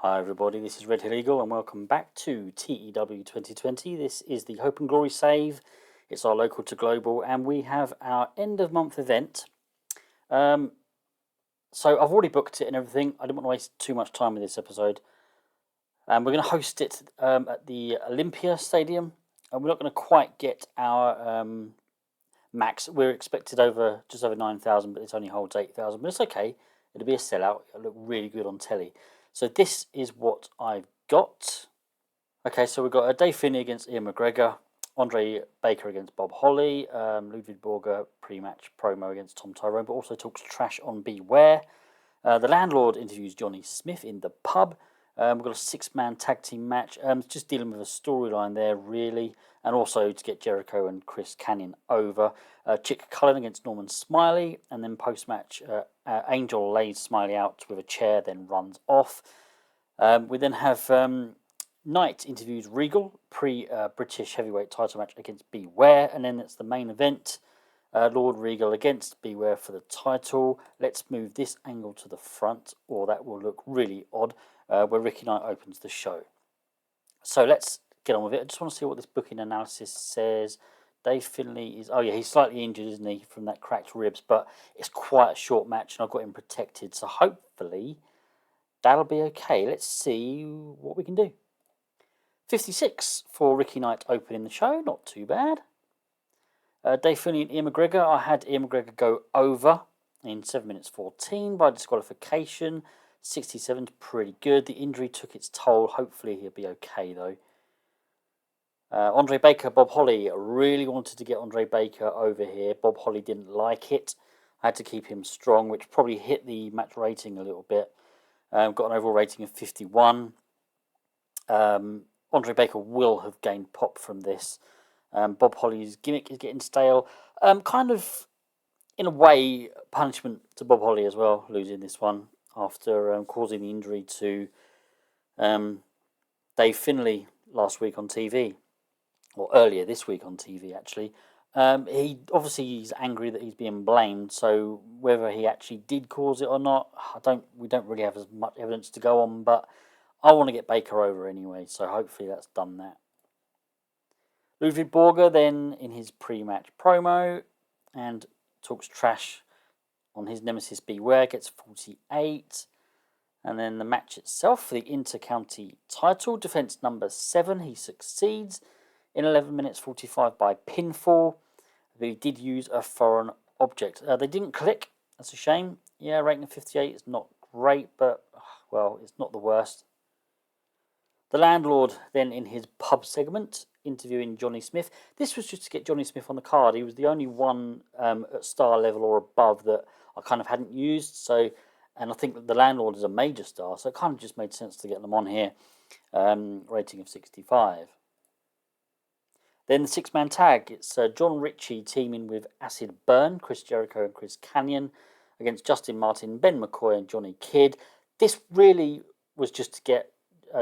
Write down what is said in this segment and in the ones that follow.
Hi everybody, this is Red Hill Eagle and welcome back to TEW 2020. This is the Hope and Glory save. It's our local to global and we have our end of month event. So I've already booked it and everything. I didn't want to waste too much time with this episode. We're going to host it at the Olympia Stadium and we're not going to quite get our max. We're expected just over 9,000 but it only holds 8,000, but it's okay. It'll be a sellout. It'll look really good on telly. So this is what I've got. Okay, so we've got Dave Finlay against Ian McGregor, Andre Baker against Bob Holly, Ludwig Borger pre-match promo against Tom Tyrone, but also talks trash on Beware. The Landlord interviews Johnny Smith in the pub. We've got a six-man tag team match, just dealing with a storyline there, really, and also to get Jericho and Chris Kanyon over. Chick Cullen against Norman Smiley, and then post-match, Angel lays Smiley out with a chair, then runs off. We then have Knight interviews Regal, pre-British heavyweight title match against Beware, and then it's the main event. Lord Regal against Beware for the title. Let's move this angle to the front, or that will look really odd, where Ricky Knight opens the show. So let's get on with it. I just want to see what this booking analysis says. Dave Finlay is, he's slightly injured, isn't he, from that cracked ribs, but it's quite a short match and I've got him protected, so hopefully that'll be okay. Let's see what we can do. 56 for Ricky Knight opening the show, not too bad. Dave Finlay and Ian McGregor. I had Ian McGregor go over in 7 minutes 14 by disqualification. 67 is pretty good. The injury took its toll. Hopefully he'll be okay though. Andre Baker, Bob Holly. I really wanted to get Andre Baker over here. Bob Holly didn't like it. I had to keep him strong, which probably hit the match rating a little bit. Got an overall rating of 51. Andre Baker will have gained pop from this. Bob Holly's gimmick is getting stale. Kind of, in a way, punishment to Bob Holly as well, losing this one after causing the injury to Dave Finlay last week on TV, or earlier this week on TV actually. He's angry that he's being blamed. So whether he actually did cause it or not, we don't really have as much evidence to go on. But I want to get Baker over anyway, so hopefully that's done that. Ludwig Borger then in his pre-match promo and talks trash on his nemesis Beware, gets 48. And then the match itself for the Inter-County title, defense number 7, he succeeds in 11 minutes 45 by pinfall. They did use a foreign object. They didn't click, that's a shame. Yeah, rating of 58 is not great, but, well, it's not the worst. The Landlord then in his pub segment, interviewing Johnny Smith. This was just to get Johnny Smith on the card. He was the only one at star level or above that I kind of hadn't used. So, and I think that the Landlord is a major star, so it kind of just made sense to get them on here. Rating of 65. Then the six-man tag. It's John Ritchie teaming with Acid Burn, Chris Jericho and Chris Kanyon against Justin Martin, Ben McCoy and Johnny Kidd. This really was just to get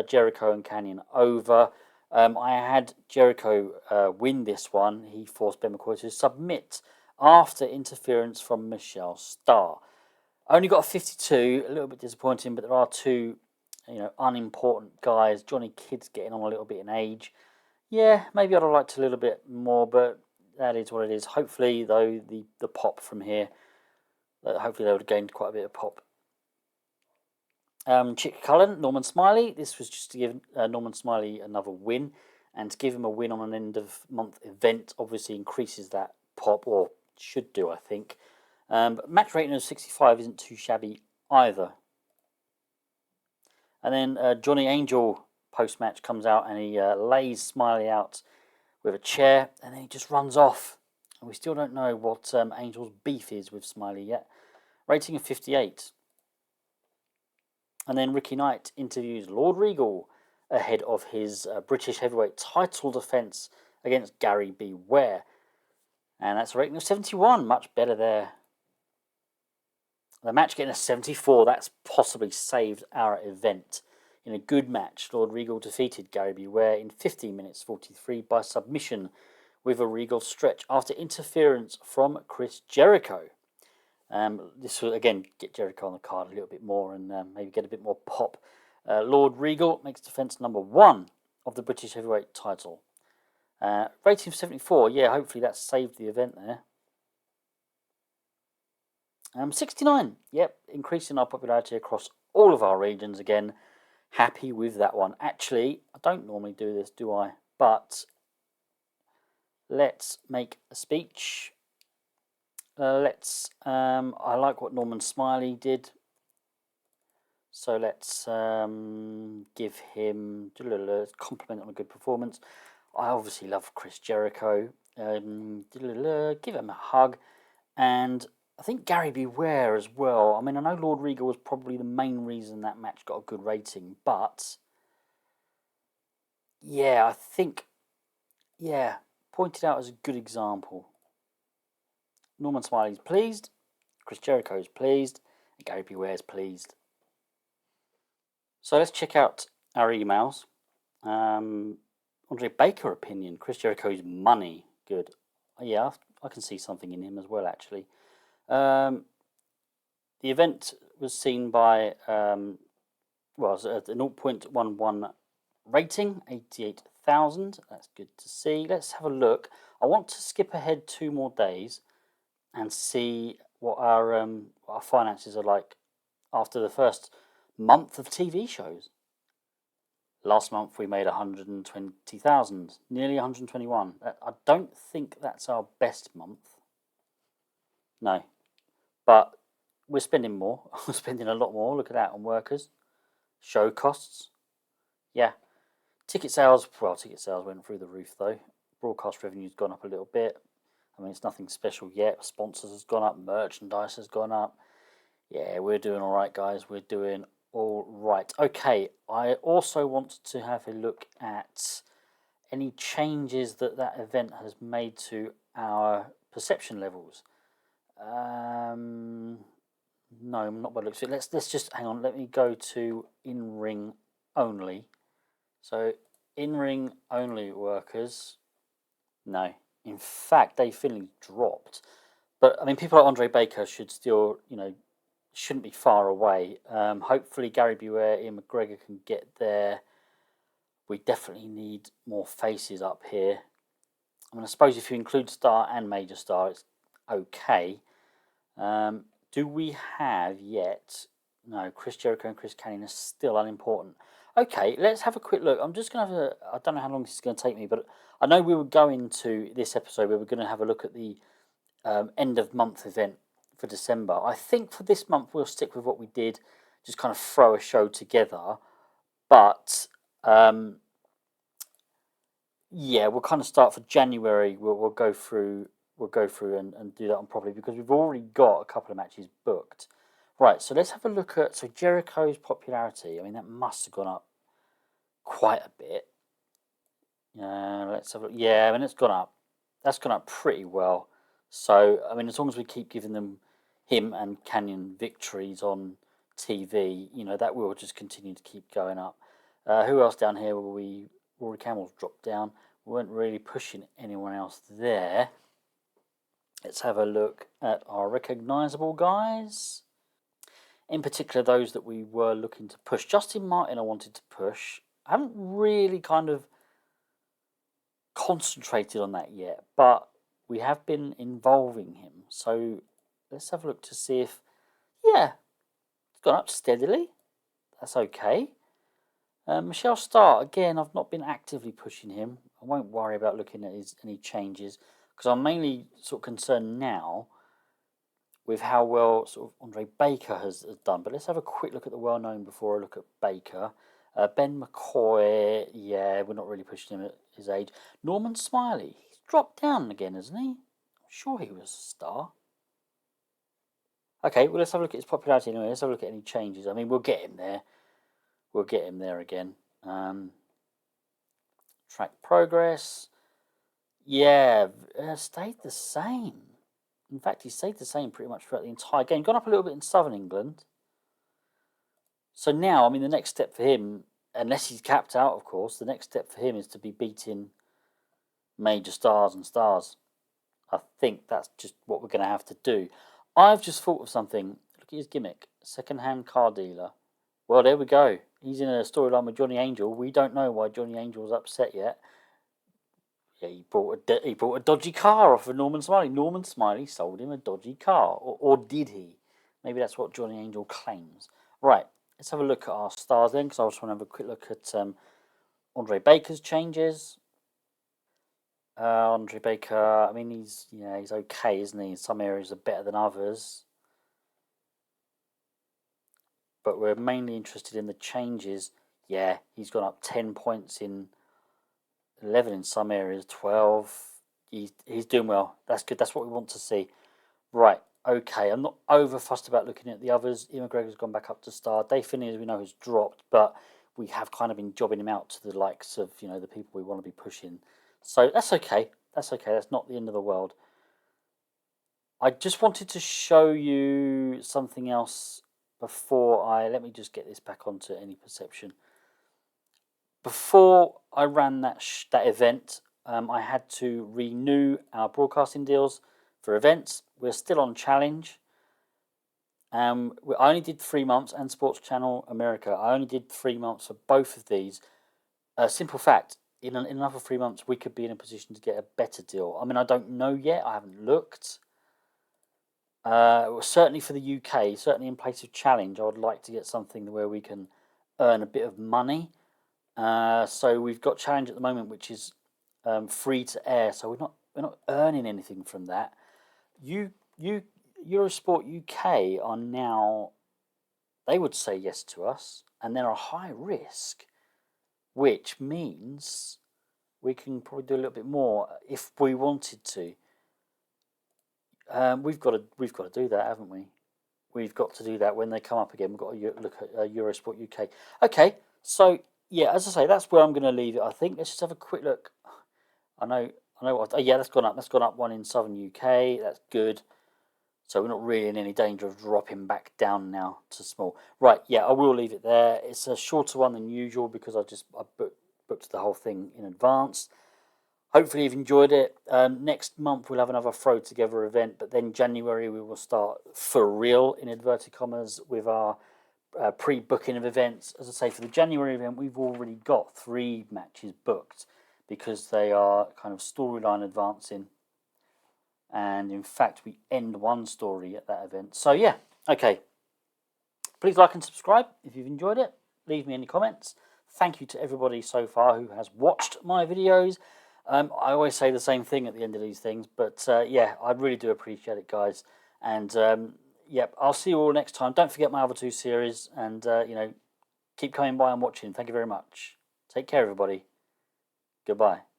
Jericho and Kanyon over. I had Jericho win this one. He forced Ben McCoy to submit after interference from Michelle Starr. Only got a 52, a little bit disappointing, but there are two, unimportant guys. Johnny Kidd's getting on a little bit in age. Yeah, maybe I'd have liked a little bit more, but that is what it is. Hopefully, though, the pop from here, hopefully they would have gained quite a bit of pop. Chick Cullen, Norman Smiley. This was just to give Norman Smiley another win, and to give him a win on an end of month event obviously increases that pop, or should do, I think. But match rating of 65 isn't too shabby either. And then Johnny Angel post match comes out and he lays Smiley out with a chair, and then he just runs off. And we still don't know what Angel's beef is with Smiley yet. Rating of 58. And then Ricky Knight interviews Lord Regal ahead of his British heavyweight title defence against Gary Beware. And that's a rating of 71, much better there. The match getting a 74, that's possibly saved our event. In a good match, Lord Regal defeated Gary Beware in 15 minutes 43 by submission with a Regal stretch after interference from Chris Jericho. This will, again, get Jericho on the card a little bit more and maybe get a bit more pop. Lord Regal makes defence number 1 of the British heavyweight title. Rating of 74, yeah, hopefully that saved the event there. 69, yep, increasing our popularity across all of our regions again. Happy with that one. Actually, I don't normally do this, do I? But let's make a speech. I like what Norman Smiley did. So let's give him a compliment on a good performance. I obviously love Chris Jericho. Give him a hug. And I think Gary Beware as well. I mean, I know Lord Regal was probably the main reason that match got a good rating. But, yeah, I think, yeah, pointed out as a good example. Norman Smiley's pleased. Chris Jericho's pleased. And Gary Beware's pleased. So let's check out our emails. Andre Baker opinion. Chris Jericho's money. Good. Yeah, I can see something in him as well, actually. The event was seen by, was at the 0.11 rating, 88,000. That's good to see. Let's have a look. I want to skip ahead 2 more days and see what our finances are like after the first month of TV shows. Last month we made 120,000, nearly 121. I don't think that's our best month. No, but we're spending more. We're spending a lot more. Look at that on workers. Show costs. Yeah. Ticket sales went through the roof though. Broadcast revenue's gone up a little bit. I mean, it's nothing special yet. Sponsors has gone up. Merchandise has gone up. Yeah, we're doing all right, guys. We're doing all right. Okay, I also want to have a look at any changes that event has made to our perception levels. No, not by the looks of it. Let's just hang on. Let me go to in-ring only. So in-ring only workers. No, in fact, Dave Finlay dropped. But I mean, people like Andre Baker should still, shouldn't be far away. Hopefully, Gary Beware, Ian McGregor can get there. We definitely need more faces up here. I mean, I suppose if you include star and major star, it's okay. Do we have yet? No, Chris Jericho and Chris Canyon are still unimportant. Okay, let's have a quick look. I'm just going to have I don't know how long this is going to take me, but I know we were going to this episode where we're going to have a look at the end of month event for December. I think for this month we'll stick with what we did, just kind of throw a show together. But yeah, we'll kind of start for January. We'll go through and do that on properly because we've already got a couple of matches booked. Right, so let's have a look at Jericho's popularity. I mean, that must have gone up quite a bit. Let's have a look. Yeah, I mean, it's gone up. That's gone up pretty well. So, I mean, as long as we keep giving him and Canyon victories on TV, that will just continue to keep going up. Who else down here will we? Rory Campbell's dropped down. We weren't really pushing anyone else there. Let's have a look at our recognisable guys. In particular, those that we were looking to push. Justin Martin I wanted to push. I haven't really kind of concentrated on that yet, but we have been involving him. So let's have a look to see if, yeah, it's gone up steadily. That's okay. Michelle Starr, again, I've not been actively pushing him. I won't worry about looking at any changes because I'm mainly sort of concerned now with how well sort of Andre Baker has done. But let's have a quick look at the well-known before I look at Baker. Ben McCoy, yeah, we're not really pushing him at his age. Norman Smiley, he's dropped down again, hasn't he? I'm sure he was a star. Okay, well, let's have a look at his popularity anyway. Let's have a look at any changes. I mean, we'll get him there. We'll get him there again. Track progress. Yeah, stayed the same. In fact, he stayed the same pretty much throughout the entire game. Gone up a little bit in southern England. So now, I mean, the next step for him, unless he's capped out, of course, the next step for him is to be beating major stars and stars. I think that's just what we're going to have to do. I've just thought of something. Look at his gimmick. Second-hand car dealer. Well, there we go. He's in a storyline with Johnny Angel. We don't know why Johnny Angel's upset yet. Yeah, he bought a dodgy car off of Norman Smiley. Norman Smiley sold him a dodgy car, or did he? Maybe that's what Johnny Angel claims. Right, let's have a look at our stars then, because I also want to have a quick look at Andre Baker's changes. Andre Baker, I mean, he's okay, isn't he? Some areas are better than others, but we're mainly interested in the changes. Yeah, he's gone up 10 points in 11 in some areas, 12. He's doing well. That's good. That's what we want to see. Right. Okay. I'm not over fussed about looking at the others. Ian McGregor's gone back up to star. Dave Finney, as we know, has dropped, but we have kind of been jobbing him out to the likes of the people we want to be pushing. So that's okay. That's okay. That's not the end of the world. I just wanted to show you something else before let me just get this back onto Any Perception. Before I ran that event, I had to renew our broadcasting deals for events. We're still on challenge. I only did 3 months, and Sports Channel America. I only did 3 months for both of these. Simple fact: in another 3 months, we could be in a position to get a better deal. I mean, I don't know yet. I haven't looked. Certainly for the UK, certainly in place of challenge, I would like to get something where we can earn a bit of money. So we've got challenge at the moment, which is free to air. So we're not earning anything from that. Eurosport UK are now, they would say yes to us, and they're a high risk, which means we can probably do a little bit more if we wanted to. We've got to do that, haven't we? We've got to do that when they come up again. We've got to look at Eurosport UK. Okay, so yeah, as I say, that's where I'm going to leave it. I think let's just have a quick look. I know what. Yeah, that's gone up. That's gone up one in Southern UK. That's good. So we're not really in any danger of dropping back down now to small. Right, yeah, I will leave it there. It's a shorter one than usual because I booked the whole thing in advance. Hopefully you've enjoyed it. Next month we'll have another Throw Together event, but then January we will start for real, in inverted commas, with our pre-booking of events. As I say, for the January event, we've already got 3 matches booked because they are kind of storyline advancing. And in fact, we end one story at that event. So yeah, okay. Please like and subscribe if you've enjoyed it. Leave me any comments. Thank you to everybody so far who has watched my videos. I always say the same thing at the end of these things, but yeah, I really do appreciate it, guys. And yep, I'll see you all next time. Don't forget my other 2 series, and keep coming by and watching. Thank you very much. Take care, everybody. Goodbye.